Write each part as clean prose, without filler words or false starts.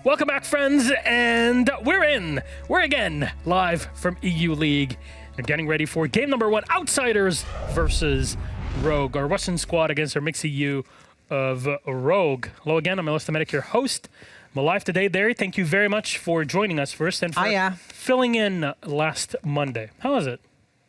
Welcome back, friends, and we're again live from EU League. We're getting ready for game number 1, Outsiders versus Rogue, our Russian squad against our mixed EU of Rogue. Hello again, I'm Melissa Medic, your host. I'm alive today, Derry. Thank you very much for joining us first and for filling in last Monday. How was it?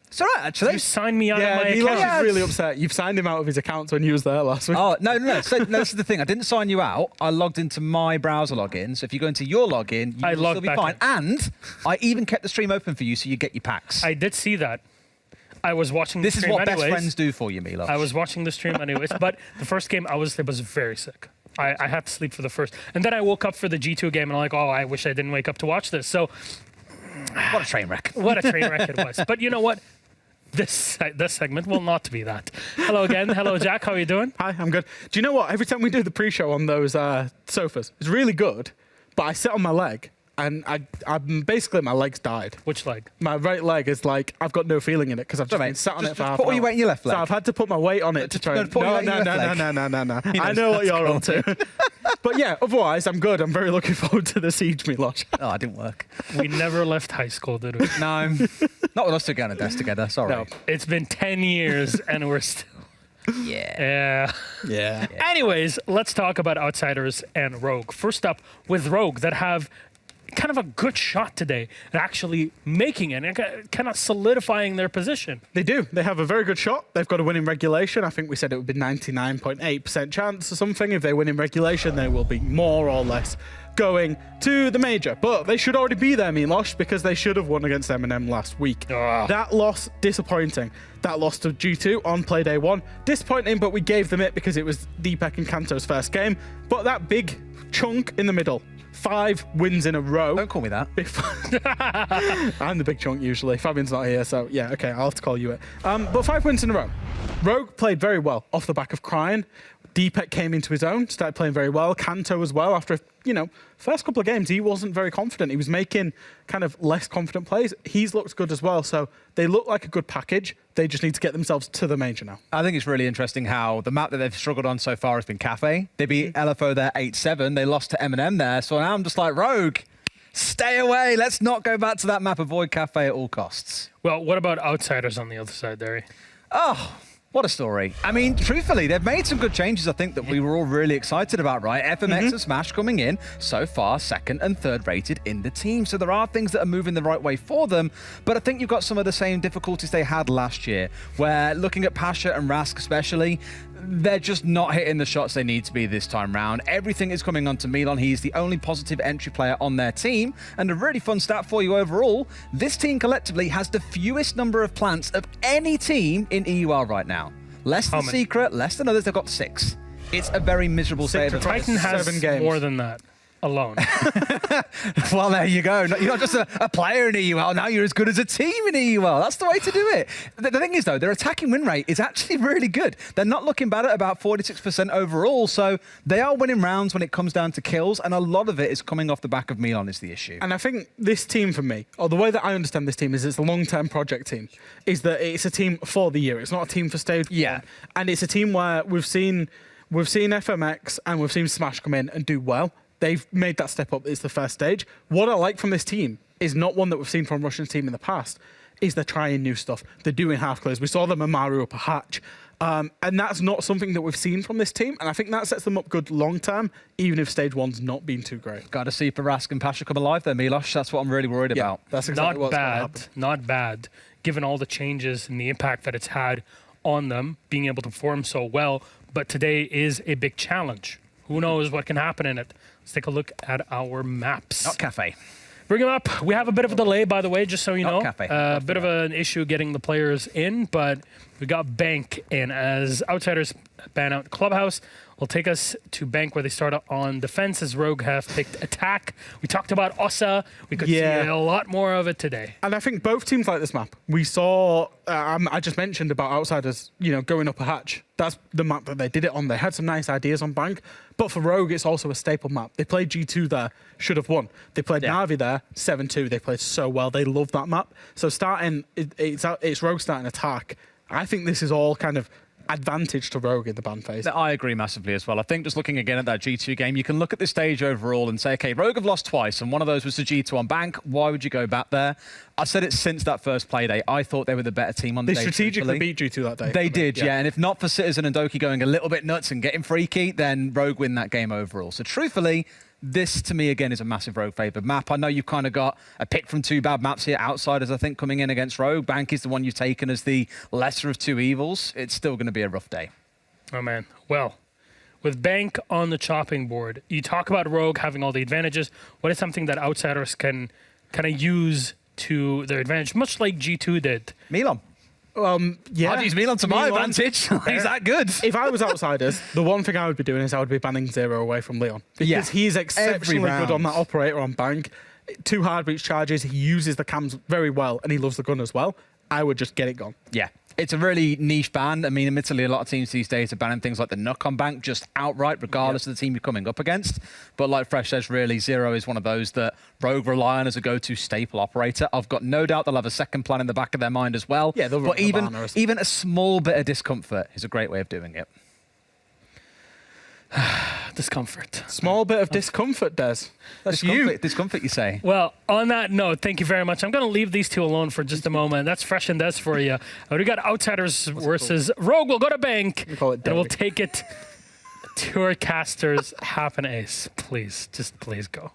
It's all right, actually. You signed me out of my account. Yeah, really upset. You've signed him out of his account when he was there last week. Oh, no. So, this is the thing. I didn't sign you out. I logged into my browser login. So if you go into your login, you will still be fine. And I even kept the stream open for you so you get your packs. I did see that. I was watching the stream anyways. This is what best friends do for you, Milos. I was watching the stream anyways, but the first game I was very sick. I had to sleep for the first. And then I woke up for the G2 game and I'm like, oh, I wish I didn't wake up to watch this. So what a train wreck. What a train wreck it was. But you know what? This segment will not be that. Hello again. Hello, Jack. How are you doing? Hi, I'm good. Do you know what? Every time we do the pre-show on those sofas, it's really good, but I sit on my leg, and I'm basically, my leg's died. Which leg? My right leg is like, I've got no feeling in it because I've just been sat on it for half an hour. Put all your weight in your left leg. So I've had to put my weight on it to try and... No. I know what you're on to. But yeah, otherwise, I'm good. I'm very looking forward to the Siege, Milos. Oh, it didn't work. We never left high school, did we? No. Not with us two going to desk together, sorry. No. It's been 10 years and we're still... Yeah. Anyways, let's talk about Outsiders and Rogue. First up, with Rogue that have kind of a good shot today at actually making it and kind of solidifying their position. They do. They have a very good shot. They've got to win in regulation. I think we said it would be 99.8% chance or something. If they win in regulation, they will be more or less going to the major. But they should already be there, Milos, because they should have won against M&M last week. That loss, disappointing. That loss to G2 on Playday 1, disappointing, but we gave them it because it was Deepak and Kanto's first game. But that big chunk in the middle, 5 wins in a row. Don't call me that. I'm the big chunk usually. Fabian's not here, so yeah, okay, I'll have to call you it. But 5 wins in a row. Rogue played very well off the back of crying. Deepak came into his own, started playing very well. Kanto as well. After, first couple of games, he wasn't very confident. He was making kind of less confident plays. He's looked good as well, so they look like a good package. They just need to get themselves to the major now. I think it's really interesting how the map that they've struggled on so far has been Cafe. They beat LFO there 8-7. They lost to M&M there, so now I'm just like, Rogue, stay away. Let's not go back to that map. Avoid Cafe at all costs. Well, what about Outsiders on the other side, Derry? Oh, what a story. I mean, truthfully, they've made some good changes, I think, that we were all really excited about, right? FMX and Smash coming in, so far, 2nd and 3rd rated in the team. So there are things that are moving the right way for them, but I think you've got some of the same difficulties they had last year, where looking at Pasha and Rask especially, they're just not hitting the shots they need to be this time round. Everything is coming onto Milan. He's the only positive entry player on their team. And a really fun stat for you overall, this team collectively has the fewest number of plants of any team in EUL right now. Less than Secret, less than others, they've got 6. It's a very miserable state of affairs. Titan has 7 games. More than that. Alone. Well, there you go. You're not just a player in EUL, now you're as good as a team in EUL. That's the way to do it. The thing is, though, their attacking win rate is actually really good. They're not looking bad at about 46% overall, so they are winning rounds when it comes down to kills, and a lot of it is coming off the back of Milan is the issue. And I think this team for me, or the way that I understand this team is it's a long-term project team, is that it's a team for the year. It's not a team for stage 1. And it's a team where we've seen FMX and we've seen Smash come in and do well. They've made that step up. It's the first stage. What I like from this team is not one that we've seen from Russian team in the past, is they're trying new stuff. They're doing half clears. We saw them in Maru up a hatch. And that's not something that we've seen from this team. And I think that sets them up good long term, even if stage 1's not been too great. Got to see for Rask and Pasha come alive there, Milos. That's what I'm really worried about. That's exactly what's going to happen. Not bad, given all the changes and the impact that it's had on them, being able to perform so well. But today is a big challenge. Who knows what can happen in it? Let's take a look at our maps. Not Cafe. Bring them up. We have a bit of a delay, by the way, just so you know. Cafe. A bit of an issue getting the players in, but we got Bank in as Outsiders ban out Clubhouse. Will take us to Bank where they start on defense as Rogue have picked attack. We talked about Ossa. We could see a lot more of it today. And I think both teams like this map. We saw, I just mentioned about Outsiders, going up a hatch. That's the map that they did it on. They had some nice ideas on Bank. But for Rogue, it's also a staple map. They played G2 there, should have won. They played Na'Vi there, 7-2. They played so well. They love that map. So it's Rogue starting attack. I think this is all kind of advantage to Rogue in the ban phase. I agree massively as well. I think just looking again at that G2 game, you can look at the stage overall and say, okay, Rogue have lost twice, and one of those was to G2 on bank. Why would you go back there? I've said it since that first Playday. I thought they were the better team on the day. They strategically beat G2 that day. They did, yeah. And if not for Citizen and Doki going a little bit nuts and getting freaky, then Rogue win that game overall. So truthfully, this, to me, again, is a massive Rogue favoured map. I know you've kind of got a pick from two bad maps here. Outsiders, I think, coming in against Rogue. Bank is the one you've taken as the lesser of two evils. It's still going to be a rough day. Oh, man. Well, with Bank on the chopping board, you talk about Rogue having all the advantages. What is something that Outsiders can kind of use to their advantage, much like G2 did? Milan. Yeah. I'd use Milan to my advantage. He's that good. If I was Outsiders, the one thing I would be doing is I would be banning Zero away from Leon. Because he's exceptionally good on that operator on Bank. 2 hard reach charges, he uses the cams very well, and he loves the gun as well. I would just get it gone. Yeah. It's a really niche ban. I mean, admittedly, a lot of teams these days are banning things like the Nook on Bank just outright, regardless of the team you're coming up against. But like Fresh says, really, Zero is one of those that Rogue rely on as a go-to staple operator. I've got no doubt they'll have a second plan in the back of their mind as well. Yeah, they'll run but even a small bit of discomfort is a great way of doing it. Discomfort. Small bit of discomfort, Des. That's you. Discomfort, you say? Well, on that note, thank you very much. I'm going to leave these two alone for just a moment. That's Fresh and Des for you. We got Outsiders versus Rogue. We'll go to Bank, and we'll take it to our casters. Half an ace. Please, just please go.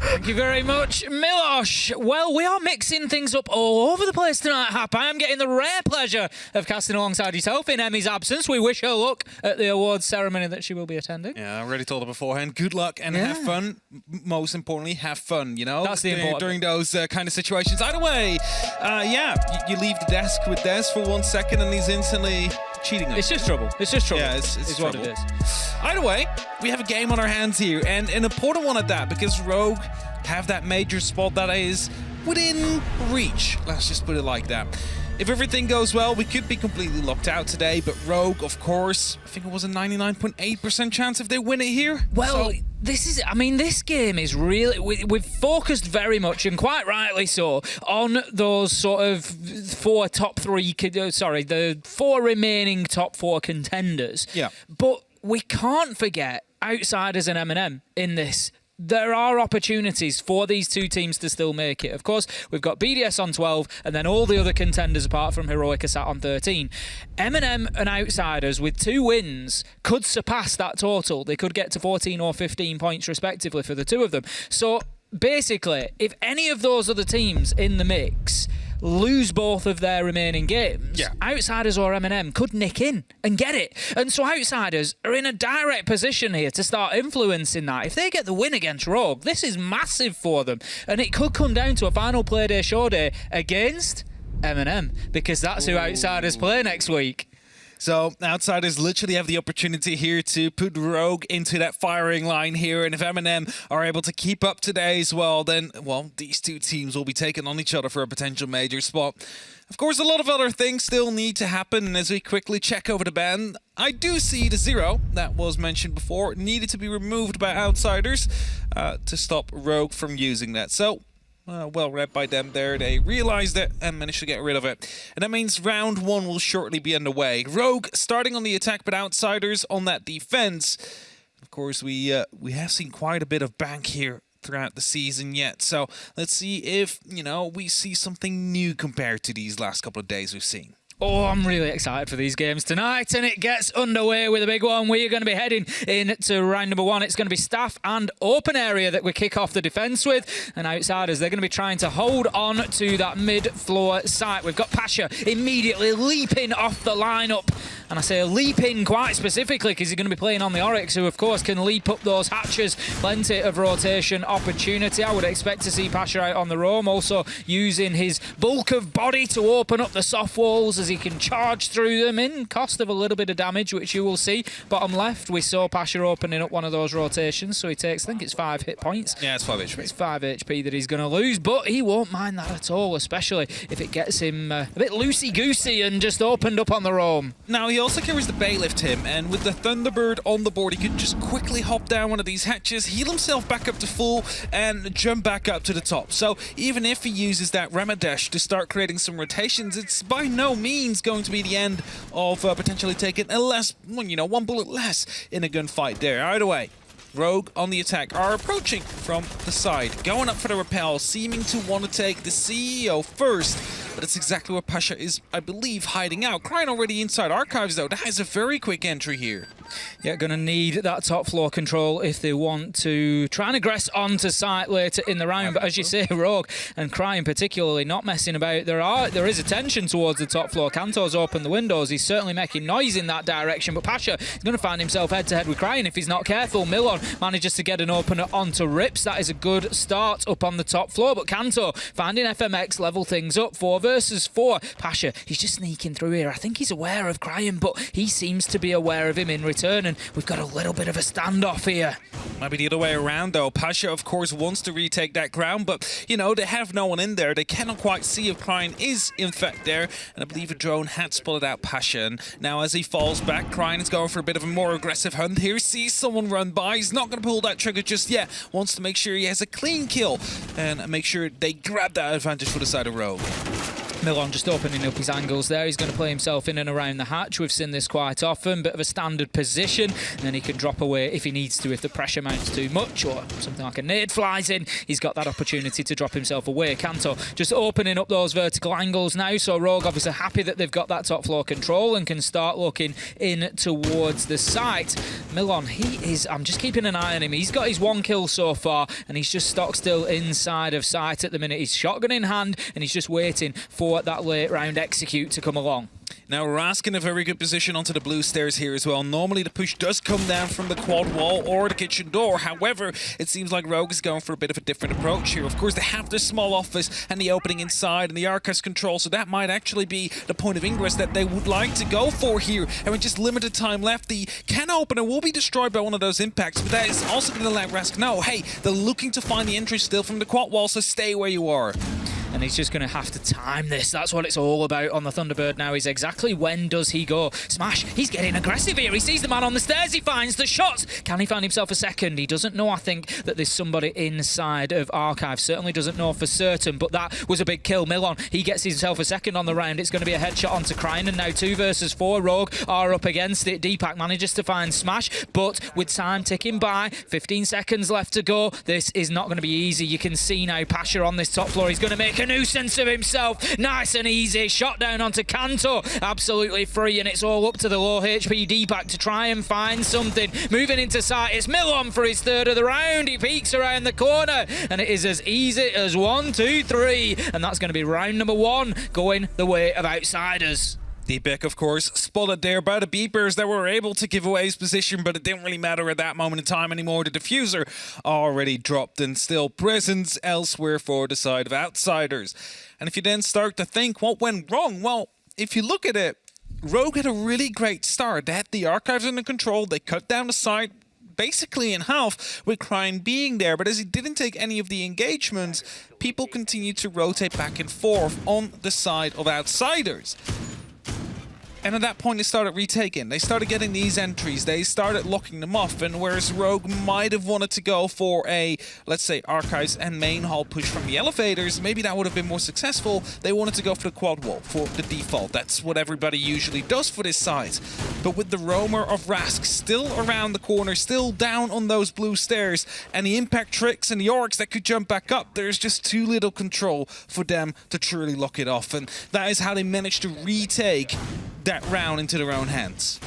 Thank you very much, Milosh. Well, we are mixing things up all over the place tonight, Hap. I am getting the rare pleasure of casting alongside yourself in Emmy's absence. We wish her luck at the awards ceremony that she will be attending. Yeah, I already told her beforehand. Good luck and have fun. Most importantly, have fun, you know? That's the important during those kind of situations. Either way, you leave the desk with Des for 1 second and he's instantly cheating. It's just trouble. It's just trouble. Yeah, it's trouble. What it is. Either way, we have a game on our hands here, and an important one at that, because Rogue have that major spot that is within reach. Let's just put it like that. If everything goes well, we could be completely locked out today, but Rogue, of course, I think it was a 99.8% chance if they win it here. Well, this game is really... We've focused very much, and quite rightly so, on those sort of the 4 remaining top 4 contenders. Yeah. But we can't forget Outsiders and M&M in this. There are opportunities for these two teams to still make it. Of course, we've got BDS on 12, and then all the other contenders apart from Heroic are sat on 13. M&M and Outsiders with 2 wins could surpass that total. They could get to 14 or 15 points respectively for the 2 of them. So basically, if any of those other teams in the mix lose both of their remaining games, Outsiders or M&M could nick in and get it. And so Outsiders are in a direct position here to start influencing that. If they get the win against Rogue, this is massive for them. And it could come down to a final Playday show day against M&M, because that's who Outsiders play next week. So Outsiders literally have the opportunity here to put Rogue into that firing line here, and if M&M are able to keep up today as well, then, well, these two teams will be taking on each other for a potential major spot. Of course, a lot of other things still need to happen, and as we quickly check over the ban, I do see the 0 that was mentioned before needed to be removed by Outsiders to stop Rogue from using that. So, well read by them there. They realized it and managed to get rid of it. And that means round 1 will shortly be underway. Rogue starting on the attack, but Outsiders on that defense. Of course, we have seen quite a bit of Bank here throughout the season yet. So let's see if, we see something new compared to these last couple of days we've seen. Oh, I'm really excited for these games tonight, and it gets underway with a big one. We are going to be heading into round number 1. It's going to be staff and open area that we kick off the defence with, and Outsiders, they're going to be trying to hold on to that mid-floor site. We've got Pasha immediately leaping off the lineup, and I say leaping quite specifically because he's going to be playing on the Oryx, who of course can leap up those hatches. Plenty of rotation opportunity. I would expect to see Pasha out on the roam, also using his bulk of body to open up the soft walls as he can charge through them in cost of a little bit of damage, which you will see. Bottom left, we saw Pasha opening up one of those rotations, so he takes, I think it's 5 hit points. Yeah, it's 5 HP. It's 5 HP that he's going to lose, but he won't mind that at all, especially if it gets him a bit loosey-goosey and just opened up on the roam. Now, he he also carries the Bailiff, him, and with the Thunderbird on the board, he could just quickly hop down one of these hatches, heal himself back up to full, and jump back up to the top. So even if he uses that Ramadesh to start creating some rotations, it's by no means going to be the end of potentially taking a less, one bullet less in a gunfight there. Either way, Rogue on the attack are approaching from the side, going up for the rappel, seeming to want to take the CEO first. But it's exactly where Pasha is, I believe, hiding out. Crying already inside Archives, though. That is a very quick entry here. Yeah, going to need that top floor control if they want to try and aggress onto site later in the round. But as you say, Rogue and Crying particularly not messing about. There is attention towards the top floor. Kanto's opened the windows. He's certainly making noise in that direction. But Pasha is going to find himself head-to-head with Crying if he's not careful. Milon manages to get an opener onto Rips. That is a good start up on the top floor. But Kanto finding FMX level things up. 4 versus 4. Pasha, he's just sneaking through here. I think he's aware of Crying, but he seems to be aware of him in return. And we've got a little bit of a standoff here. Might be the other way around, though. Pasha, of course, wants to retake that ground, but, they have no one in there. They cannot quite see if Crying is, in fact, there. And I believe a drone had spotted out Pasha. And now as he falls back, Crying is going for a bit of a more aggressive hunt here. Sees someone run by. He's not going to pull that trigger just yet. Wants to make sure he has a clean kill and make sure they grab that advantage for the side of Rogue. Milon just opening up his angles there. He's going to play himself in and around the hatch. We've seen this quite often. Bit of a standard position. And then he can drop away if he needs to, if the pressure mounts too much or something like a nade flies in. He's got that opportunity to drop himself away. Kanto just opening up those vertical angles now. So Rogue obviously happy that they've got that top floor control and can start looking in towards the site. Milon, I'm just keeping an eye on him. He's got his 1 kill so far and he's just stock still inside of sight at the minute. He's shotgun in hand and he's just waiting for that late round execute to come along. Now, Rask in a very good position onto the blue stairs here as well. Normally, the push does come down from the quad wall or the kitchen door. However, it seems like Rogue is going for a bit of a different approach here. Of course, they have the small office and the opening inside and the Archives control, so that might actually be the point of ingress that they would like to go for here. And with just limited time left, the can opener will be destroyed by one of those impacts, but that is also going to let Rask know, hey, they're looking to find the entry still from the quad wall, so stay where you are. And he's just going to have to time this. That's what it's all about on the Thunderbird now, is exactly when does he go. Smash, he's getting aggressive here. He sees the man on the stairs. He finds the shots. Can he find himself a second? He doesn't know, I think, that there's somebody inside of Archive. Certainly doesn't know for certain, but that was a big kill. Milon, he gets himself a second on the round. It's going to be a headshot onto Crying, and now 2 versus 4. Rogue are up against it. Deepak manages to find Smash, but with time ticking by, 15 seconds left to go, this is not going to be easy. You can see now Pasha on this top floor. He's going to make a nuisance of himself. Nice and easy. Shot down onto Kanto. Absolutely free, and it's all up to the low HP Deepak to try and find something. Moving into sight, it's Milon for his 3rd of the round. He peeks around the corner, and it is as easy as 1, 2, 3. And that's going to be round number 1 going the way of Outsiders. Deepak, of course, spotted there by the beepers that were able to give away his position, but it didn't really matter at that moment in time anymore. The diffuser already dropped and still presence elsewhere for the side of Outsiders. And if you then start to think what went wrong, well, if you look at it, Rogue had a really great start. They had the Archives under control. They cut down the site basically in half with Crying being there, but as he didn't take any of the engagements, people continued to rotate back and forth on the side of Outsiders. And at that point, they started retaking. They started getting these entries. They started locking them off. And whereas Rogue might have wanted to go for a, let's say, Archives and main hall push from the elevators, maybe that would have been more successful. They wanted to go for the quad wall, for the default. That's what everybody usually does for this side. But with the roamer of Rask still around the corner, still down on those blue stairs, and the impact tricks and the orcs that could jump back up, there's just too little control for them to truly lock it off. And that is how they managed to retake that round into their own hands.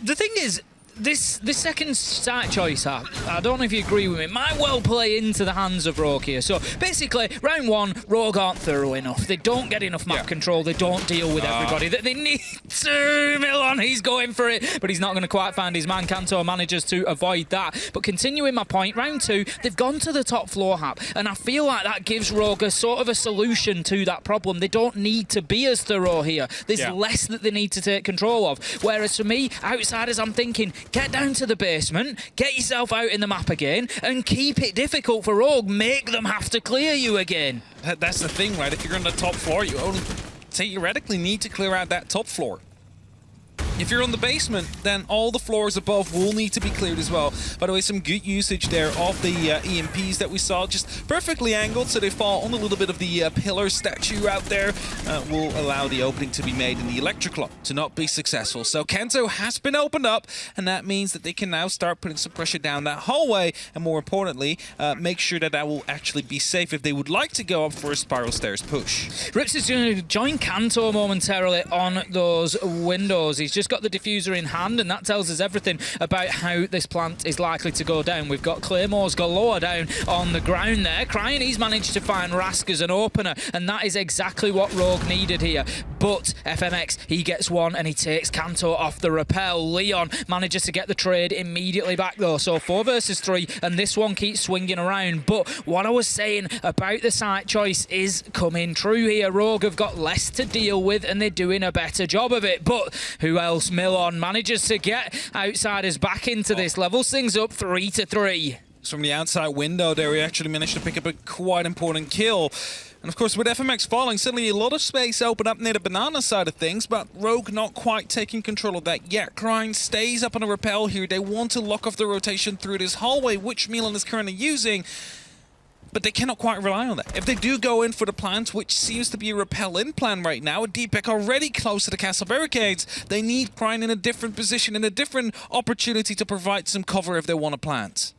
The thing is, this second start choice, I don't know if you agree with me, might well play into the hands of Rogue here. So basically, round 1, Rogue aren't thorough enough. They don't get enough map control. They don't deal with everybody that they need to. Milon, he's going for it, but he's not going to quite find his man. Kanto manages to avoid that. But continuing my point, round 2, they've gone to the top floor hap, and I feel like that gives Rogue a sort of a solution to that problem. They don't need to be as thorough here. There's less that they need to take control of. Whereas for me, Outsiders, I'm thinking, get down to the basement, get yourself out in the map again, and keep it difficult for Rogue. Make them have to clear you again. That's the thing, right? If you're on the top floor, you only theoretically need to clear out that top floor. If you're on the basement, then all the floors above will need to be cleared as well. By the way, some good usage there of the EMPs that we saw, just perfectly angled, so they fall on a little bit of the pillar statue out there. Will allow the opening to be made in the electrical to not be successful. So Kento has been opened up, and that means that they can now start putting some pressure down that hallway, and more importantly, make sure that that will actually be safe if they would like to go up for a spiral stairs push. Rips is going to join Kanto momentarily on those windows. He's just got the diffuser in hand, and that tells us everything about how this plant is likely to go down. We've got Claymores galore down on the ground there. Crying, he's managed to find Rask as an opener, and that is exactly what Rogue needed here. But FMX, he gets one, and he takes Kanto off the rappel. Leon manages to get the trade immediately back, though. So 4 versus 3, and this one keeps swinging around. But what I was saying about the site choice is coming true here. Rogue have got less to deal with, and they're doing a better job of it. But who else? Milon manages to get Outsiders back into this. Levels things up 3-3. From the outside window there, we actually managed to pick up a quite important kill. And of course, with FMX falling, suddenly a lot of space opened up near the banana side of things, but Rogue not quite taking control of that yet. Crying stays up on a rappel here. They want to lock off the rotation through this hallway, which Milan is currently using. But they cannot quite rely on that. If they do go in for the plant, which seems to be a repel-in plan right now, with Deepak already close to the castle barricades, they need Crying in a different position, in a different opportunity to provide some cover if they want to plant.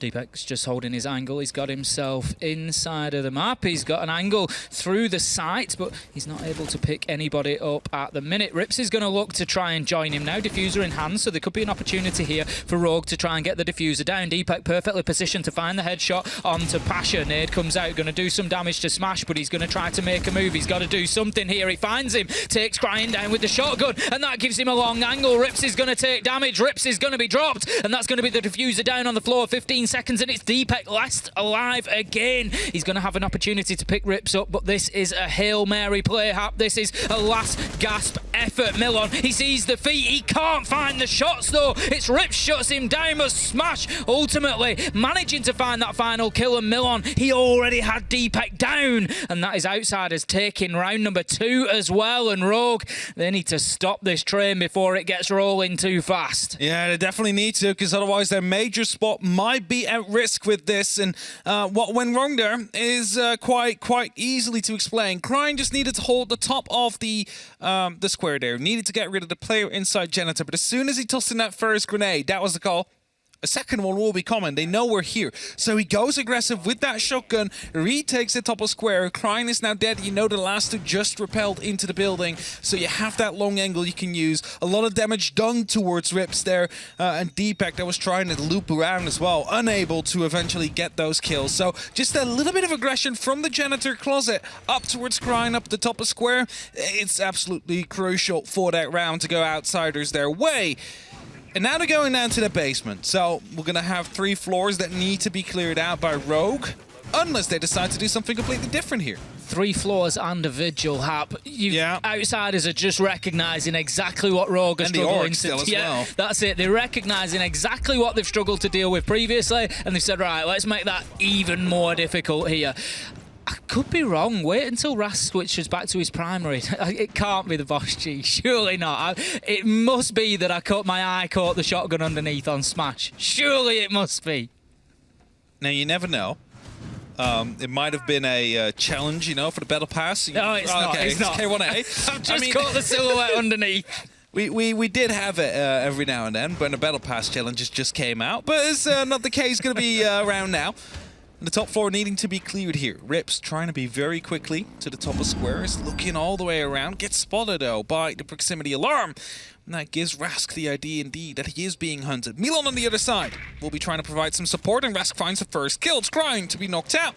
Deepak's just holding his angle. He's got himself inside of the map. He's got an angle through the site, but he's not able to pick anybody up at the minute. Rips is going to look to try and join him now. Diffuser in hand, so there could be an opportunity here for Rogue to try and get the diffuser down. Deepak perfectly positioned to find the headshot onto Pasha. Nade comes out, going to do some damage to Smash, but he's going to try to make a move. He's got to do something here. He finds him, takes Crying down with the shotgun, and that gives him a long angle. Rips is going to take damage. Rips is going to be dropped, and that's going to be the diffuser down on the floor. 15 seconds, and it's Deepak last alive again. He's going to have an opportunity to pick Rips up, but this is a Hail Mary play, Hap. This is a last gasp effort. Milon, he sees the feet. He can't find the shots, though. It's Rips shuts him down, but Smash ultimately managing to find that final kill, and Milon, he already had Deepak down, and that is Outsiders taking round number 2 as well. And Rogue, they need to stop this train before it gets rolling too fast. Yeah, they definitely need to, because otherwise their major spot might be at risk with this. And what went wrong there is quite easily to explain. Crying just needed to hold the top of the square there. Needed to get rid of the player inside Janitor, but as soon as he tossed in that first grenade, that was the call. A second one will be coming. They know we're here. So he goes aggressive with that shotgun, retakes the top of square. Crying is now dead. You know the last two just repelled into the building. So you have that long angle you can use. A lot of damage done towards Rips there. And Deepak that was trying to loop around as well. Unable to eventually get those kills. So just a little bit of aggression from the Janitor closet up towards Crying up the top of square. It's absolutely crucial for that round to go Outsiders their way. And now they're going down to the basement. So we're going to have 3 floors that need to be cleared out by Rogue, unless they decide to do something completely different here. 3 floors and a vigil, Hap. Outsiders are just recognising exactly what Rogue are struggling to. Well. That's it. They're recognising exactly what they've struggled to deal with previously, and they've said, right, let's make that even more difficult here. I could be wrong. Wait until Rask switches back to his primary. It can't be the Bosch G. Surely not. It must be that my eye caught the shotgun underneath on Smash. Surely it must be. Now, you never know. It might have been a challenge, for the Battle Pass. No, it's not. Okay, it's not. K1A. I've just caught the silhouette underneath. We did have it every now and then when the Battle Pass challenges just came out, but it's not the case going to be around now. The top floor needing to be cleared here. Rips trying to be very quickly to the top of squares, looking all the way around. Gets spotted, though, by the proximity alarm. And that gives Rask the idea, indeed, that he is being hunted. Milan on the other side will be trying to provide some support, and Rask finds the first kill. It's Crying to be knocked out.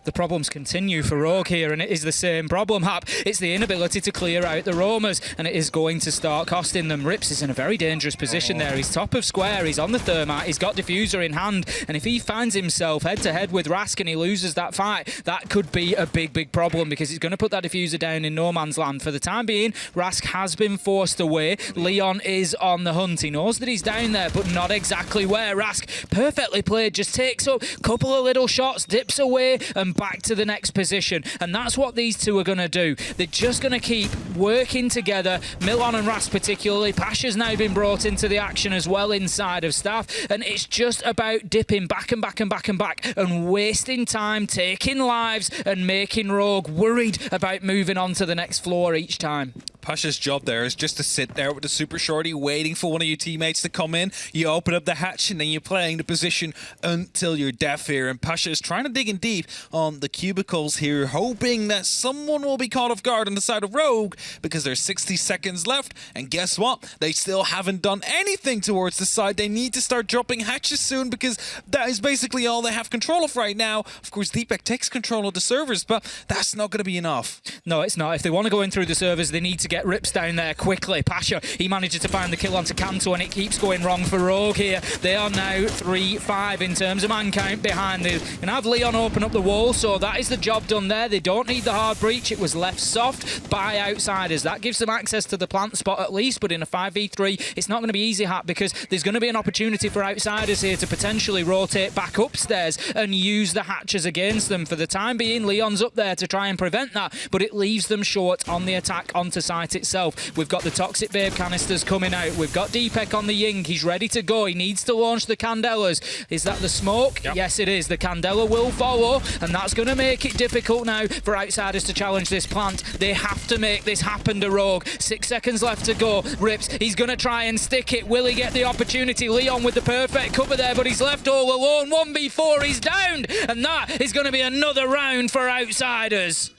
The problems continue for Rogue here, and it is the same problem, Hap. It's the inability to clear out the roamers, and it is going to start costing them. Rips is in a very dangerous position there. He's top of square, he's on the thermite, he's got diffuser in hand, and if he finds himself head-to-head with Rask and he loses that fight, that could be a big problem, because he's going to put that diffuser down in no man's land. For the time being, Rask has been forced away. Leon is on the hunt. He knows that he's down there, but not exactly where. Rask, perfectly played, just takes up a couple of little shots, dips away, it and back to the next position. And that's what these two are going to do. They're just going to keep working together. Milan and Ras particularly. Pasha's now been brought into the action as well inside of Staff. And it's just about dipping back and back and back and back and wasting time, taking lives and making Rogue worried about moving on to the next floor each time. Pasha's job there is just to sit there with the super shorty waiting for one of your teammates to come in. You open up the hatch and then you're playing the position until you're deaf here. And Pasha is trying to dig in deep on the cubicles here, hoping that someone will be caught off guard on the side of Rogue because there's 60 seconds left. And guess what? They still haven't done anything towards the side. They need to start dropping hatches soon because that is basically all they have control of right now. Of course, Deepak takes control of the servers, but that's not going to be enough. No, it's not. If they want to go in through the servers, they need to get rips down there quickly. Pasha, he manages to find the kill onto Kanto, and it keeps going wrong for Rogue here. They are now 3-5 in terms of man count behind. They can have Leon open up the wall, so that is the job done there. They don't need the hard breach. It was left soft by Outsiders. That gives them access to the plant spot at least, but in a 5v3, it's not going to be easy, Hat, because there's going to be an opportunity for Outsiders here to potentially rotate back upstairs and use the hatches against them. For the time being, Leon's up there to try and prevent that, but it leaves them short on the attack onto site itself. We've got the Toxic Babe canisters coming out. We've got Deepak on the Ying. He's ready to go. He needs to launch the Candelas. Is that the smoke? Yep. Yes, it is. The Candela will follow, and that's going to make it difficult now for Outsiders to challenge this plant. They have to make this happen to Rogue. 6 seconds left to go. Rips, he's going to try and stick it. Will he get the opportunity? Leon with the perfect cover there, but he's left all alone. 1v4, he's downed, and that is going to be another round for Outsiders.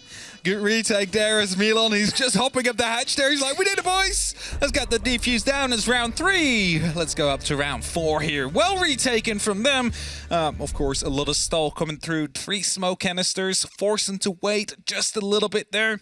Good retake there as Milan, he's just hopping up the hatch there. He's like, we did it, boys. Let's get the defuse down as round 3. Let's go up to round 4 here. Well retaken from them. Of course, a lot of stall coming through. 3 smoke canisters, forcing to wait just a little bit there.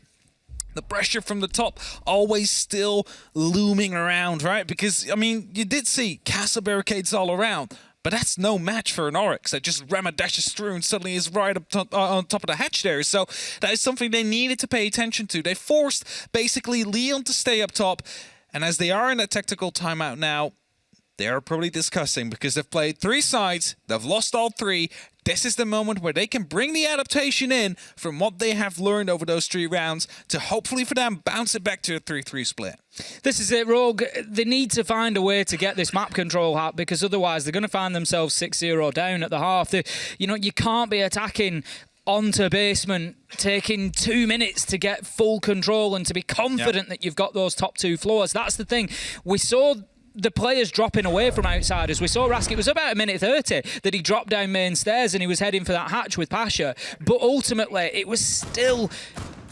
The pressure from the top always still looming around, right? Because, I mean, you did see castle barricades all around. But that's no match for an Oryx that just ramadashes through and suddenly is right up on top of the hatch there. So that is something they needed to pay attention to. They forced basically Leon to stay up top. And as they are in that tactical timeout now, they are probably discussing because they've played 3 sides. They've lost all 3. This is the moment where they can bring the adaptation in from what they have learned over those 3 rounds to hopefully for them bounce it back to a 3-3 split. This is it, Rogue. They need to find a way to get this map control, Hat, because otherwise they're going to find themselves 6-0 down at the half. You can't be attacking onto basement, taking 2 minutes to get full control and to be confident that you've got those top 2 floors. That's the thing. We saw the players dropping away from Outsiders. We saw Rask, it was about 1:30 that he dropped down main stairs and he was heading for that hatch with Pasha. But ultimately, it was still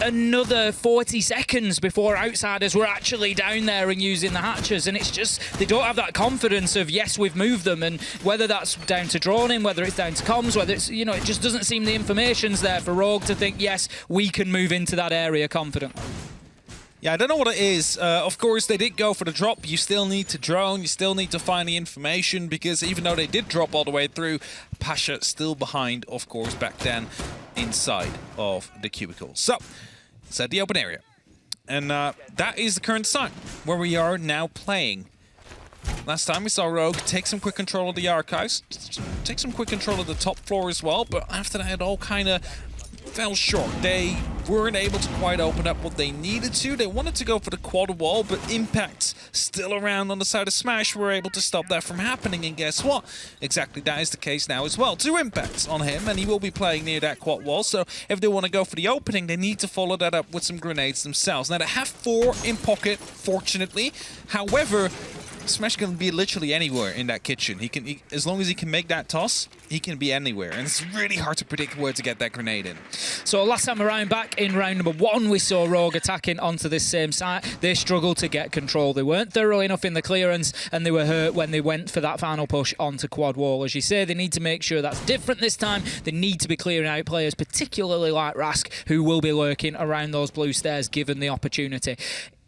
another 40 seconds before Outsiders were actually down there and using the hatches. And it's just, they don't have that confidence of, yes, we've moved them. And whether that's down to droning, whether it's down to comms, whether it's, it just doesn't seem the information's there for Rogue to think, yes, we can move into that area confidently. Yeah, I don't know what it is. Of course, they did go for the drop. You still need to drone. You still need to find the information because even though they did drop all the way through, Pasha still behind, of course, back then inside of the cubicle. So, it's at the open area. And that is the current site where we are now playing. Last time we saw Rogue take some quick control of the archives, take some quick control of the top floor as well, but after that it all kind of fell short. They weren't able to quite open up what they needed to. They wanted to go for the quad wall, but Impact's still around on the side of Smash were able to stop that from happening. And guess what? Exactly that is the case now as well. 2 impacts on him, and he will be playing near that quad wall. So if they want to go for the opening, they need to follow that up with some grenades themselves. Now, they have 4 in pocket, fortunately. However, Smash can be literally anywhere in that kitchen. He as long as he can make that toss, he can be anywhere. And it's really hard to predict where to get that grenade in. So last time around, back in round number 1, we saw Rogue attacking onto this same site. They struggled to get control. They weren't thorough enough in the clearance, and they were hurt when they went for that final push onto quad wall. As you say, they need to make sure that's different this time. They need to be clearing out players, particularly like Rask, who will be lurking around those blue stairs given the opportunity.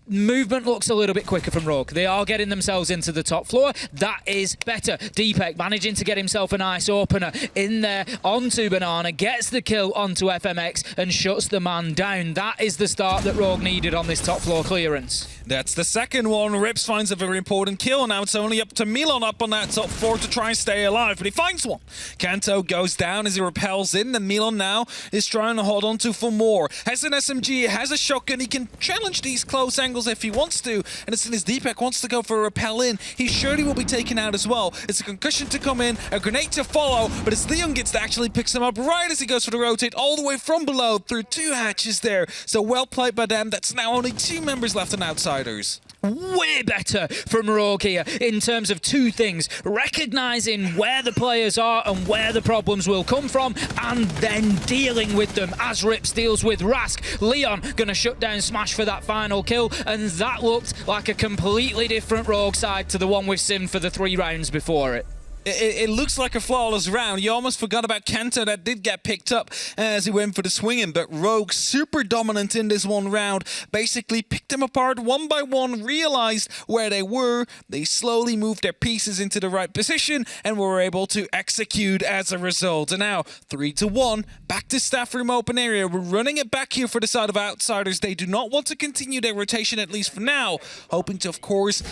movement looks a little bit quicker from Rogue. They are getting themselves into the top floor. That is better. Deepek managing to get himself a nice opener in there onto Banana, gets the kill onto FMX and shuts the man down. That is the start that Rogue needed on this top floor clearance. That's the second one. Rips finds a very important kill. Now it's only up to Milan up on that top floor to try and stay alive, but he finds one. Kanto goes down as he repels in, and Milan now is trying to hold on to for more. Has an SMG, has a shotgun. He can challenge these close angles if he wants to, and as soon as Deepak wants to go for a repel in, he surely will be taken out as well. It's a concussion to come in, a grenade to follow, but it's Leon gets to actually picks him up right as he goes for the rotate all the way from below through 2 hatches there. So well played by them. That's now only 2 members left on Outsiders. Way better from Rogue here in terms of 2 things: recognizing where the players are and where the problems will come from, and then dealing with them as Rips deals with Rask. Leon gonna shut down Smash for that final kill, and that looked like a completely different Rogue side to the one we've seen for the 3 rounds before it. It looks like a flawless round. You almost forgot about Kanto that did get picked up as he went for the swinging, but Rogue super dominant in this one round. Basically picked them apart one by one, realized where they were. They slowly moved their pieces into the right position and were able to execute as a result. And now 3-1, back to staff room open area. We're running it back here for the side of Outsiders. They do not want to continue their rotation, at least for now, hoping to, of course,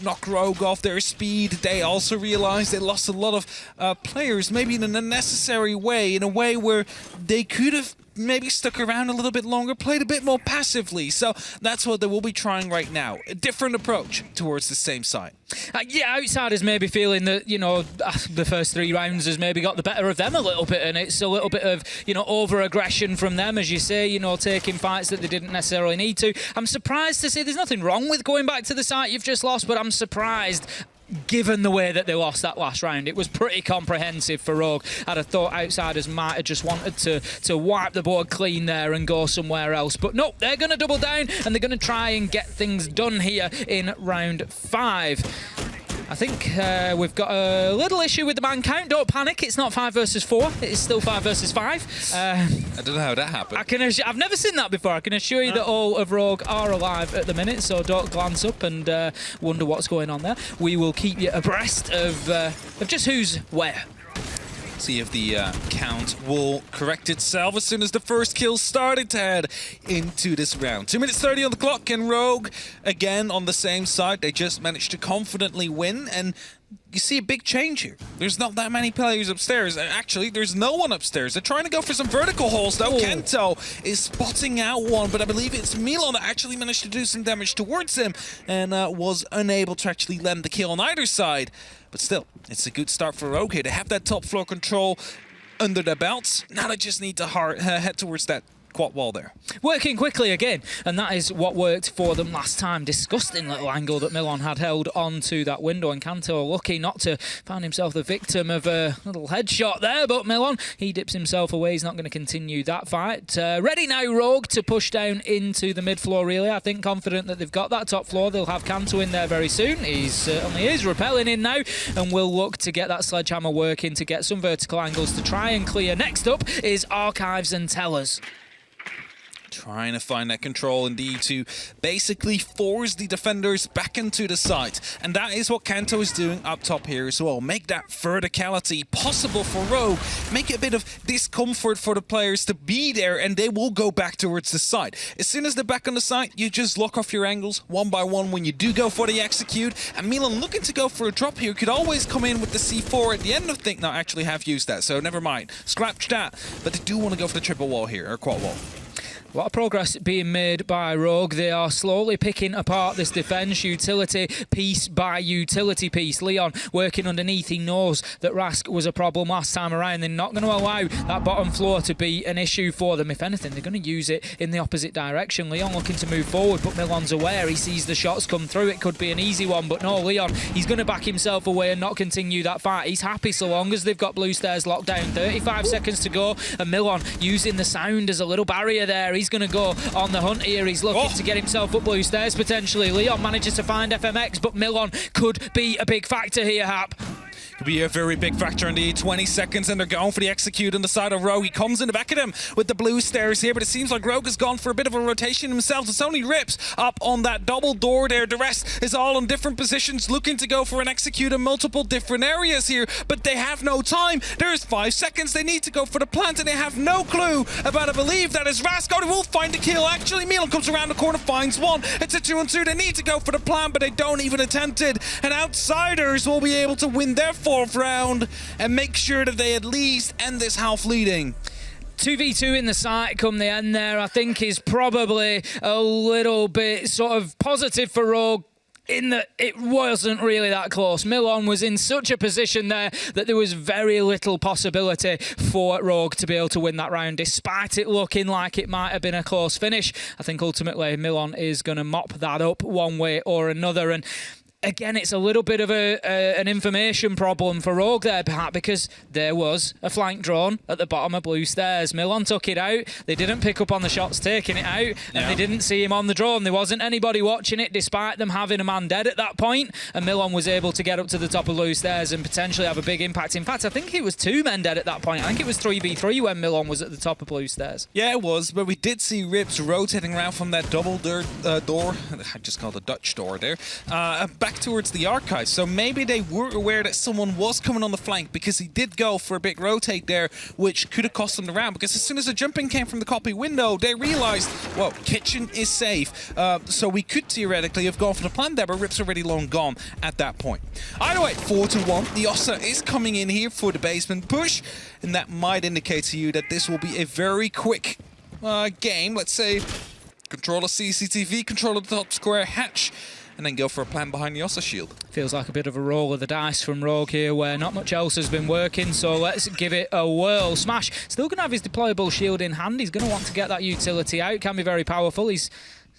knock Rogue off their speed. They also realize they lost a lot of players, maybe in an unnecessary way, in a way where they could have maybe stuck around a little bit longer, played a bit more passively. So that's what they will be trying right now. A different approach towards the same side. Yeah, Outsiders maybe feeling that, you know, the first 3 rounds has maybe got the better of them a little bit, and it's a little bit of, you know, over-aggression from them, as you say, you know, taking fights that they didn't necessarily need to. I'm surprised to say there's nothing wrong with going back to the site you've just lost, but I'm surprised given the way that they lost that last round. It was pretty comprehensive for Rogue. I'd have thought Outsiders might have just wanted to wipe the board clean there and go somewhere else. But no, they're going to double down and they're going to try and get things done here in round 5. I think we've got a little issue with the man count. Don't panic, it's not 5 versus 4. It is still 5 versus 5. I don't know how that happened. I've never seen that before. I can assure you that all of Rogue are alive at the minute, so don't glance up and wonder what's going on there. We will keep you abreast of just who's where. See if the count will correct itself as soon as the first kill started to head into this round. 2 minutes 30 on the clock, and Rogue again on the same side. They just managed to confidently win, and you see a big change here. There's not that many players upstairs. Actually, there's no one upstairs. They're trying to go for some vertical holes, though. Kanto is spotting out one, but I believe it's Milan that actually managed to do some damage towards him and was unable to actually land the kill on either side. But still, it's a good start for Rogue here. They have that top floor control under their belts. Now they just need to head towards that quad wall there. Working quickly again, and that is what worked for them last time. Disgusting little angle that Milan had held onto that window, and Kanto lucky not to find himself the victim of a little headshot there, but Milan, he dips himself away. He's not going to continue that fight. Ready now, Rogue, to push down into the mid-floor, really. I think confident that they've got that top floor. They'll have Kanto in there very soon. He certainly is rappelling in now, and will look to get that sledgehammer working to get some vertical angles to try and clear. Next up is Archives and Tellers. Trying to find that control indeed to basically force the defenders back into the site. And that is what Kanto is doing up top here as well. Make that verticality possible for Rogue. Make a bit of discomfort for the players to be there, and they will go back towards the site. As soon as they're back on the site, you just lock off your angles one by one when you do go for the execute. And Milan looking to go for a drop here could always come in with the C4 at the end of thing. No, actually have used that, so never mind. Scratch that. But they do want to go for the triple wall here, or quad wall. A lot of progress being made by Rogue. They are slowly picking apart this defense, utility piece by utility piece. Leon working underneath. He knows that Rask was a problem last time around. They're not going to allow that bottom floor to be an issue for them. If anything, they're going to use it in the opposite direction. Leon looking to move forward, but Milan's aware. He sees the shots come through. It could be an easy one, but no, Leon, he's going to back himself away and not continue that fight. He's happy so long as they've got blue stairs locked down. 35 seconds to go, and Milan using the sound as a little barrier there. He's going to go on the hunt here. He's looking to get himself up blue stairs potentially. Leon manages to find FMX, but Milan could be a big factor here, Hap. Could be a very big factor indeed. 20 seconds and they're going for the execute on the side of Rogue. He comes in the back of him with the blue stairs here, but it seems like Rogue has gone for a bit of a rotation himself. It's only Rips up on that double door there. The rest is all in different positions, looking to go for an execute in multiple different areas here, but they have no time. There's 5 seconds. They need to go for the plant and they have no clue about, I believe that is Rasko. They will find the kill. Actually, Milan comes around the corner, finds one. It's a 2-on-2. They need to go for the plant, but they don't even attempt it. And Outsiders will be able to win their 4th round and make sure that they at least end this half leading. 2v2 in the site come the end there, I think is probably a little bit sort of positive for Rogue, in that it wasn't really that close. Milan was in such a position there that there was very little possibility for Rogue to be able to win that round, despite it looking like it might have been a close finish. I think ultimately Milan is going to mop that up one way or another. And again, it's a little bit of an information problem for Rogue there, perhaps, because there was a flank drone at the bottom of blue stairs. Milan took it out. They didn't pick up on the shots taking it out, and they didn't see him on the drone. There wasn't anybody watching it, despite them having a man dead at that point, and Milan was able to get up to the top of blue stairs and potentially have a big impact. In fact, I think it was 2 men dead at that point. I think it was 3v3 when Milan was at the top of blue stairs. Yeah, it was, but we did see Rips rotating around from that double door, I just called it Dutch door there, back towards the archive. So maybe they were aware that someone was coming on the flank, because he did go for a big rotate there, which could have cost them the round, because as soon as the jumping came from the copy window, they realized, well, kitchen is safe. So we could theoretically have gone for the plan there, but Rip's already long gone at that point. Either way, 4-1. The Ossa is coming in here for the basement push, and that might indicate to you that this will be a very quick game. Let's say control a CCTV, control the top square hatch, and then go for a plan behind the Ossa shield. Feels like a bit of a roll of the dice from Rogue here, where not much else has been working, so let's give it a whirl. Smash still going to have his deployable shield in hand. He's going to want to get that utility out. Can be very powerful. He's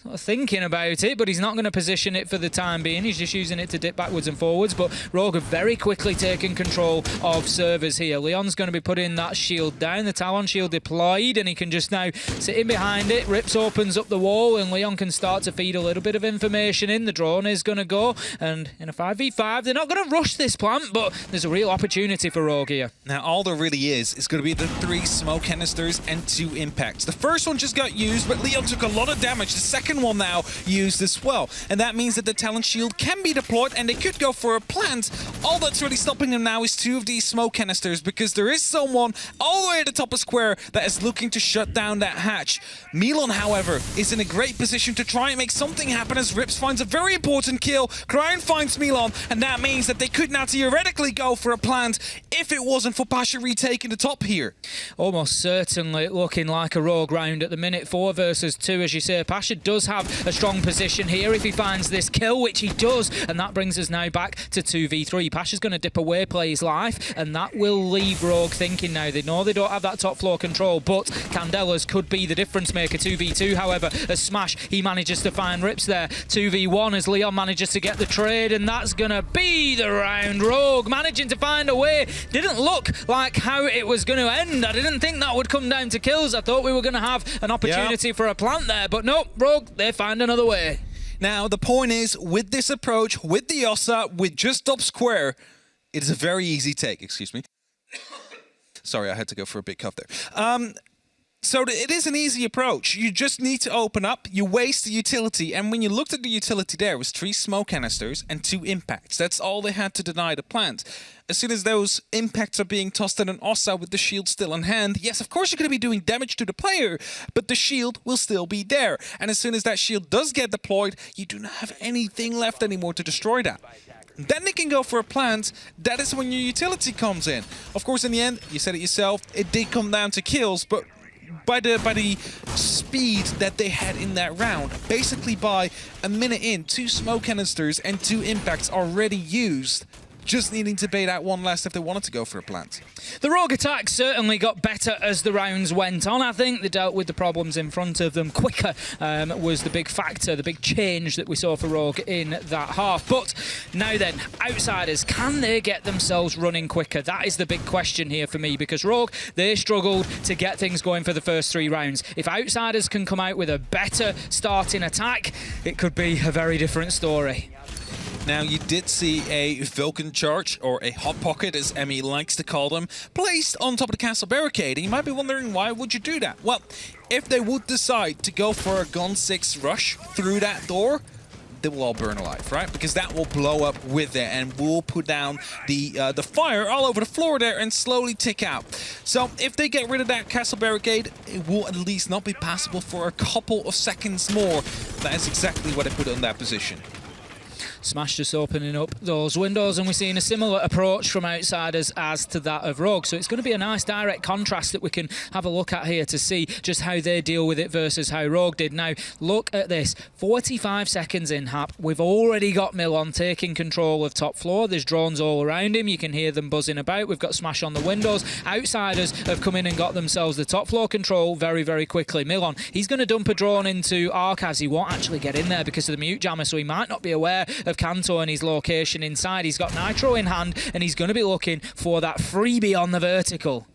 sort of thinking about it, but he's not going to position it for the time being. He's just using it to dip backwards and forwards, but Rogue have very quickly taken control of servers here. Leon's going to be putting that shield down, the Talon shield deployed, and he can just now sit in behind it. Rips opens up the wall, and Leon can start to feed a little bit of information in. The drone is going to go, and in a 5v5, they're not going to rush this plant, but there's a real opportunity for Rogue here. Now, all there really is going to be the 3 smoke canisters and 2 impacts. The first one just got used, but Leon took a lot of damage. The second one now used as well, and that means that the talent shield can be deployed and they could go for a plant. All that's really stopping them now is 2 of these smoke canisters, because there is someone all the way at the top of square that is looking to shut down that hatch. Milan, however, is in a great position to try and make something happen, as Rips finds a very important kill. Crown finds Milan, and that means that they could now theoretically go for a plant if it wasn't for Pasha retaking the top here. Almost certainly looking like a Rogue round at the minute. 4 versus 2, as you say. Pasha does have a strong position here if he finds this kill, which he does, and that brings us now back to 2v3. Pasha's going to dip away, play his life, and that will leave Rogue thinking now. They know they don't have that top floor control, but Candela's could be the difference maker. 2v2, however, as Smash, he manages to find Rips there. 2v1 as Leon manages to get the trade, and that's going to be the round. Rogue managing to find a way. Didn't look like how it was going to end. I didn't think that would come down to kills. I thought we were going to have an opportunity for a plant there, but no, Rogue, they find another way. Now, the point is, with this approach, with the Ossa, with just top square, it is a very easy take. Excuse me. Sorry, I had to go for a big cough there. So it is an easy approach. You just need to open up, you waste the utility, and when you looked at the utility there, it was 3 smoke canisters and 2 impacts. That's all they had to deny the plant. As soon as those impacts are being tossed at an Ossa with the shield still in hand, yes, of course you're going to be doing damage to the player, but the shield will still be there. And as soon as that shield does get deployed, you do not have anything left anymore to destroy that. Then they can go for a plant. That is when your utility comes in. Of course, in the end, you said it yourself, it did come down to kills, but by the speed that they had in that round, basically by a minute in, 2 smoke canisters and 2 impacts already used, just needing to bait out 1 last if they wanted to go for a plant. The Rogue attack certainly got better as the rounds went on. I think they dealt with the problems in front of them quicker, was the big factor, the big change that we saw for Rogue in that half. But now then, Outsiders, can they get themselves running quicker? That is the big question here for me, because Rogue, they struggled to get things going for the first 3 rounds. If Outsiders can come out with a better starting attack, it could be a very different story. Now, you did see a Vulcan charge, or a hot pocket, as Emmy likes to call them, placed on top of the castle barricade. And you might be wondering, why would you do that? Well, if they would decide to go for a Gun 6 rush through that door, they will all burn alive, right? Because that will blow up with it and will put down the fire all over the floor there and slowly tick out. So if they get rid of that castle barricade, it will at least not be passable for a couple of seconds more. That is exactly what I put on that position. Smash just opening up those windows, and we're seeing a similar approach from Outsiders as to that of Rogue. So it's going to be a nice direct contrast that we can have a look at here to see just how they deal with it versus how Rogue did. Now, look at this. 45 seconds in, Hap. We've already got Milon taking control of top floor. There's drones all around him. You can hear them buzzing about. We've got Smash on the windows. Outsiders have come in and got themselves the top floor control very, very quickly. Milon, he's going to dump a drone into Arcaz. He won't actually get in there because of the mute jammer, so he might not be aware of Kanto and his location inside. He's got Nitro in hand, and he's going to be looking for that freebie on the vertical.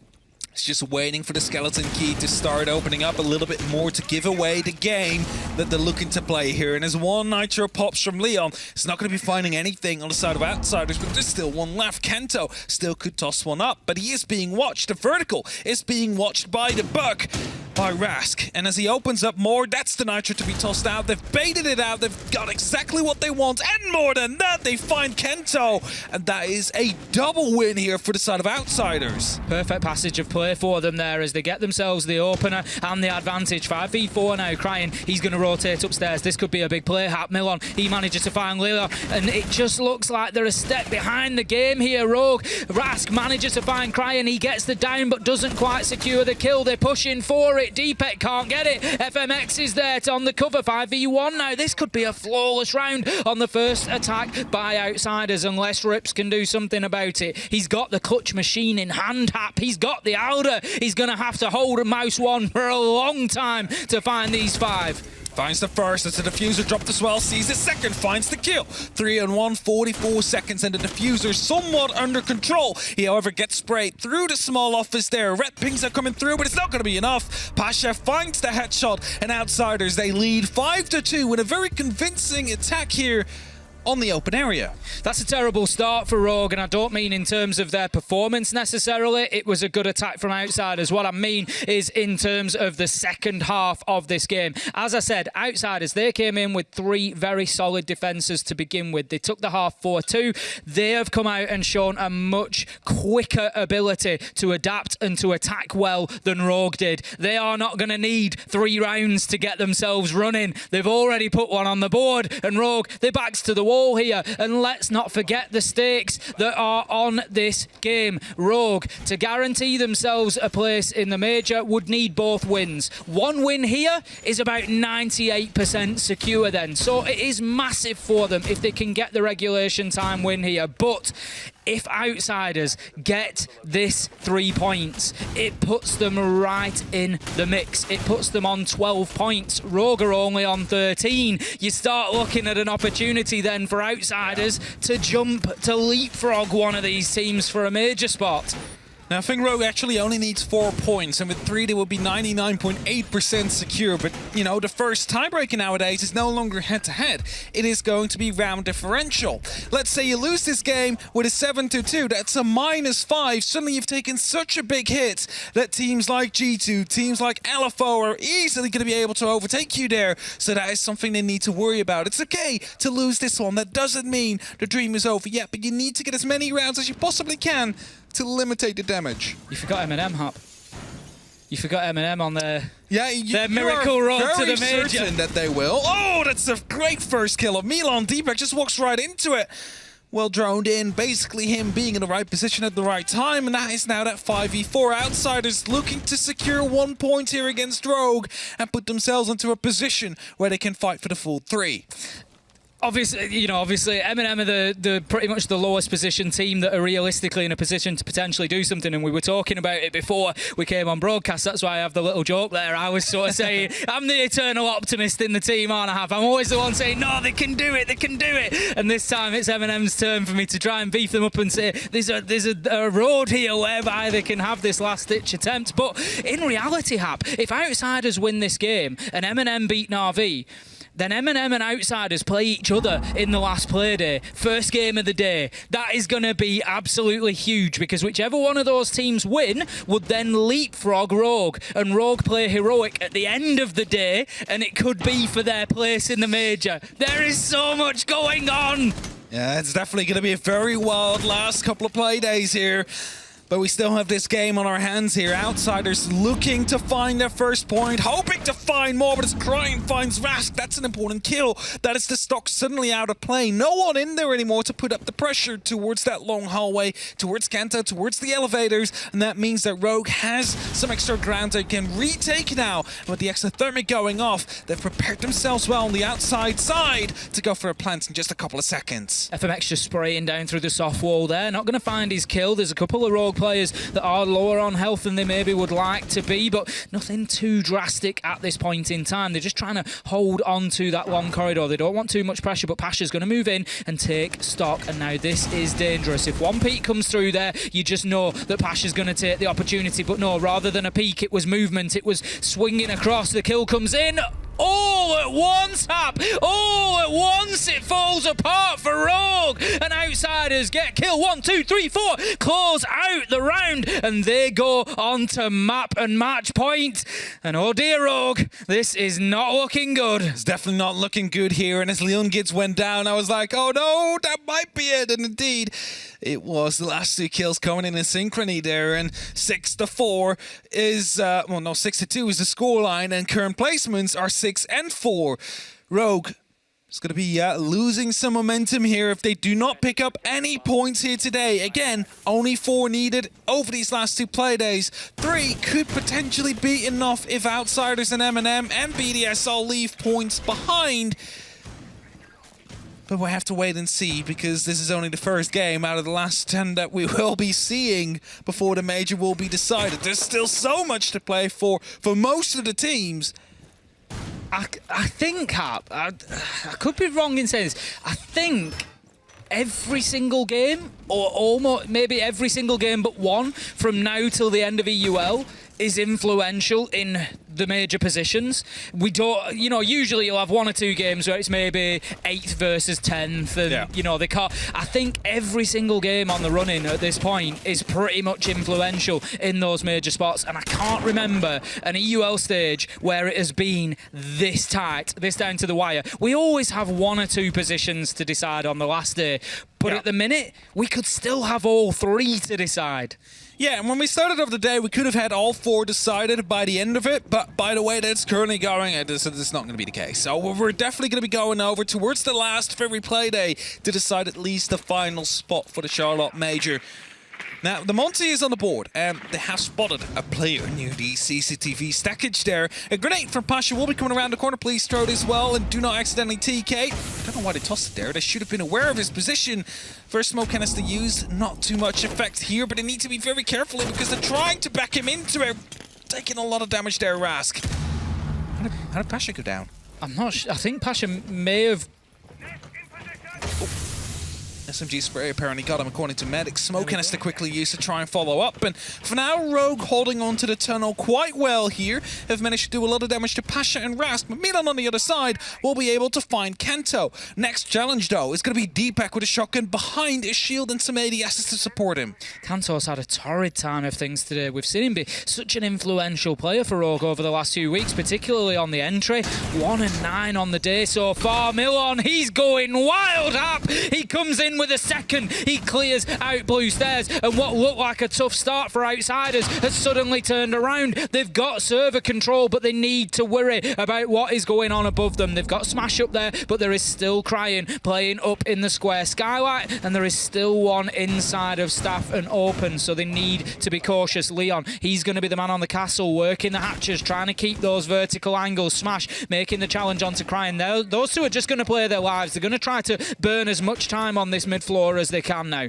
It's just waiting for the skeleton key to start opening up a little bit more to give away the game that they're looking to play here. And as one Nitro pops from Leon, it's not going to be finding anything on the side of Outsiders, but there's still one left. Kanto still could toss one up, but he is being watched. The vertical is being watched by the Buck, by Rask. And as he opens up more, that's the Nitro to be tossed out. They've baited it out. They've got exactly what they want. And more than that, they find Kanto. And that is a double win here for the side of Outsiders. Perfect passage of play for them there as they get themselves the opener and the advantage. 5v4 now. Crying, he's going to rotate upstairs. This could be a big play. Hap Milon, he manages to find Lila, and it just looks like they're a step behind the game here. Rogue, Rask manages to find Crying. He gets the down but doesn't quite secure the kill. They're pushing for it. Deepek can't get it. FMX is there on the cover. 5v1 now. This could be a flawless round on the first attack by Outsiders unless Rips can do something about it. He's got the clutch machine in hand, Hap. He's got the Alder. He's going to have to hold a mouse one for a long time to find these 5. Finds the first as the diffuser dropped as well, sees the second, finds the kill. 3-on-1, 44 seconds, and the diffuser somewhat under control. He, however, gets sprayed through the small office there. Red pings are coming through, but it's not going to be enough. Pasha finds the headshot, and Outsiders, they lead 5-2 with a very convincing attack here on the open area. That's a terrible start for Rogue, and I don't mean in terms of their performance necessarily. It was a good attack from Outsiders. What I mean is in terms of the second half of this game. As I said, Outsiders, they came in with 3 very solid defences to begin with. They took the half 4-2. They have come out and shown a much quicker ability to adapt and to attack well than Rogue did. They are not going to need 3 rounds to get themselves running. They've already put one on the board, and Rogue, their backs to the wall here, and let's not forget the stakes that are on this game. Rogue, to guarantee themselves a place in the major, would need both wins. 1 win here is about 98% secure then, so it is massive for them if they can get the regulation time win here. But if Outsiders get this 3 points, it puts them right in the mix. It puts them on 12 points. Rogue are only on 13. You start looking at an opportunity then for Outsiders to jump, to leapfrog one of these teams for a major spot. Now, I think Rogue actually only needs 4 points, and with 3 they will be 99.8% secure. But, you know, the first tiebreaker nowadays is no longer head-to-head. It is going to be round differential. Let's say you lose this game with a 7-2, that's a -5. Suddenly you've taken such a big hit that teams like G2, teams like LFO are easily going to be able to overtake you there. So that is something they need to worry about. It's okay to lose this one. That doesn't mean the dream is over yet, but you need to get as many rounds as you possibly can to limitate the damage. You forgot Eminem, Hap. You forgot Eminem on their miracle road to the major. Certain that they will. Oh, that's a great first kill of Milon. Deepek just walks right into it. Well droned in, basically him being in the right position at the right time, and that is now that 5v4. Outsiders looking to secure 1 point here against Rogue and put themselves into a position where they can fight for the full 3. Obviously, Eminem are the pretty much the lowest position team that are realistically in a position to potentially do something, and we were talking about it before we came on broadcast. That's why I have the little joke there. I was sort of saying, I'm the eternal optimist in the team, aren't I? I'm always the one saying, no, they can do it, they can do it. And this time it's Eminem's turn for me to try and beef them up and say, there's a road here whereby they can have this last-ditch attempt. But in reality, Hap, if Outsiders win this game and Eminem beat Na'Vi, then M&M and Outsiders play each other in the last Playday. First game of the day. That is going to be absolutely huge because whichever one of those teams win would then leapfrog Rogue. And Rogue play Heroic at the end of the day, and it could be for their place in the major. There is so much going on. Yeah, it's definitely going to be a very wild last couple of play days here. But we still have this game on our hands here. Outsiders looking to find their first point, hoping to find more, but as Crying finds Rask, that's an important kill. That is the stock suddenly out of play. No one in there anymore to put up the pressure towards that long hallway, towards Kanto, towards the elevators, and that means that Rogue has some extra ground they can retake now. And with the extra thermic going off, they've prepared themselves well on the outside side to go for a plant in just a couple of seconds. FMX just spraying down through the soft wall there. Not going to find his kill. There's a couple of Rogue players that are lower on health than they maybe would like to be, but nothing too drastic at this point in time. They're just trying to hold on to that long corridor. They don't want too much pressure, but Pasha's going to move in and take stock, and now this is dangerous. If one peek comes through there, you just know that Pasha's going to take the opportunity, but no, rather than a peek, it was movement. It was swinging across. The kill comes in. All at once, Hap! All at once, it falls apart for Rogue! And Outsiders get kill 1, 2, 3, 4, close out the round, and they go on to map and match point. And oh dear, Rogue, this is not looking good. It's definitely not looking good here, and as Leon Gids went down, I was like, oh no, that might be it, and indeed, it was. The last 2 kills coming in synchrony there, and 6-4 is, 6-2 is the scoreline, and current placements are 6 and 4. Rogue is going to be losing some momentum here if they do not pick up any points here today. Again, only 4 needed over these last 2 play days. 3 could potentially be enough if Outsiders and M&M and BDS all leave points behind. But we'll have to wait and see because this is only the first game out of the last 10 that we will be seeing before the major will be decided. There's still so much to play for most of the teams. I think, Hap, I could be wrong in saying this, I think every single game, or almost maybe every single game but one, from now till the end of EUL, is influential in the major positions. We don't, usually you'll have 1 or 2 games where it's maybe 8th versus 10th, and they can't. I think every single game on the run-in at this point is pretty much influential in those major spots, and I can't remember an EUL stage where it has been this tight, this down to the wire. We always have 1 or 2 positions to decide on the last day, but at the minute, we could still have all 3 to decide. Yeah, and when we started off the day, we could have had all 4 decided by the end of it, but by the way that's currently going, this is not going to be the case. So we're definitely going to be going over towards the last of every play day to decide at least the final spot for the Charlotte Major. Now, the Monty is on the board, and they have spotted a player near the CCTV stackage there. A grenade from Pasha will be coming around the corner. Please throw it as well, and do not accidentally TK. I don't know why they tossed it there. They should have been aware of his position. First smoke canister used, not too much effect here, but they need to be very careful because they're trying to back him into it. Taking a lot of damage there, Rask. How did Pasha go down? I'm not sure. I think Pasha may have... SMG spray apparently got him according to medics. Smoke canister quickly used to try and follow up. And for now, Rogue holding on to the tunnel quite well here. Have managed to do a lot of damage to Pasha and Rask. But Milan on the other side will be able to find Kanto. Next challenge, though, is going to be Deepak with a shotgun behind his shield and some ADSs to support him. Kanto's had a torrid time of things today. We've seen him be such an influential player for Rogue over the last 2 weeks, particularly on the entry. 1 and 9 on the day so far. Milan, he's going wild up. He comes in with a second. He clears out blue stairs, and what looked like a tough start for Outsiders has suddenly turned around. They've got server control, but they need to worry about what is going on above them. They've got Smash up there, but there is still Crying playing up in the square skylight, and there is still one inside of Staff and Open, so they need to be cautious. Leon, he's going to be the man on the castle, working the hatches, trying to keep those vertical angles. Smash making the challenge onto Crying. Those 2 are just going to play their lives. They're going to try to burn as much time on this mid-floor as they can now.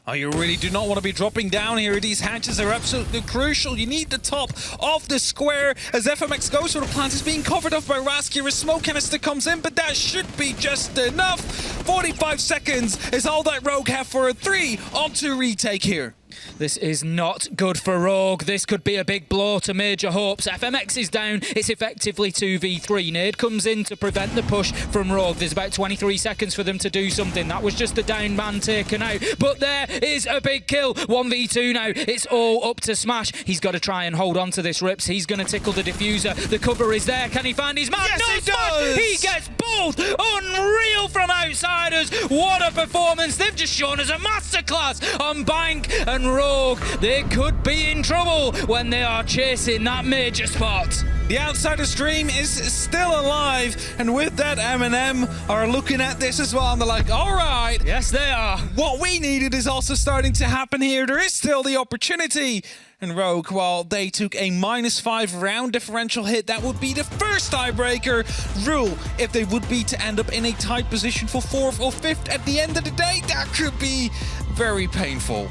Oh, you really do not want to be dropping down here. These hatches are absolutely crucial. You need the top of the square as FMX goes for the plant. Is being covered up by Rask here. A smoke canister comes in, but that should be just enough. 45 seconds is all that Rogue have for a 3-on-2 retake here. This is not good for Rogue. This could be a big blow to Major Hopes. FMX is down. It's effectively 2v3. Nade comes in to prevent the push from Rogue. There's about 23 seconds for them to do something. That was just the down man taken out. But there is a big kill. 1v2 now. It's all up to Smash. He's got to try and hold on to this Rips. He's going to tickle the diffuser. The cover is there. Can he find his man? Yes, no, he Smash! does! He gets both! Unreal from Outsiders. What a performance. They've just shown us a masterclass on Bank and Rogue. They could be in trouble when they are chasing that major spot. The Outsiders' dream is still alive, and with that, M&M are looking at this as well, and they're like, all right. Yes, they are. What we needed is also starting to happen here. There is still the opportunity. And Rogue, while they took a -5 round differential hit, that would be the first tiebreaker rule. If they would be to end up in a tight position for 4th or 5th at the end of the day, that could be very painful.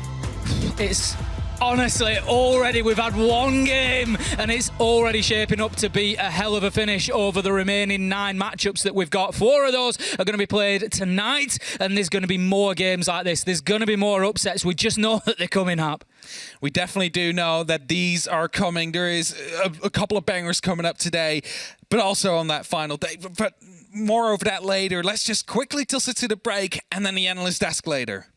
It's honestly already, we've had one game and it's already shaping up to be a hell of a finish over the remaining 9 matchups that we've got. 4 of those are going to be played tonight, and there's going to be more games like this. There's going to be more upsets. We just know that they're coming up. We definitely do know that these are coming. There is a couple of bangers coming up today, but also on that final day. But more over that later. Let's just quickly toss it to the break and then the analyst desk later.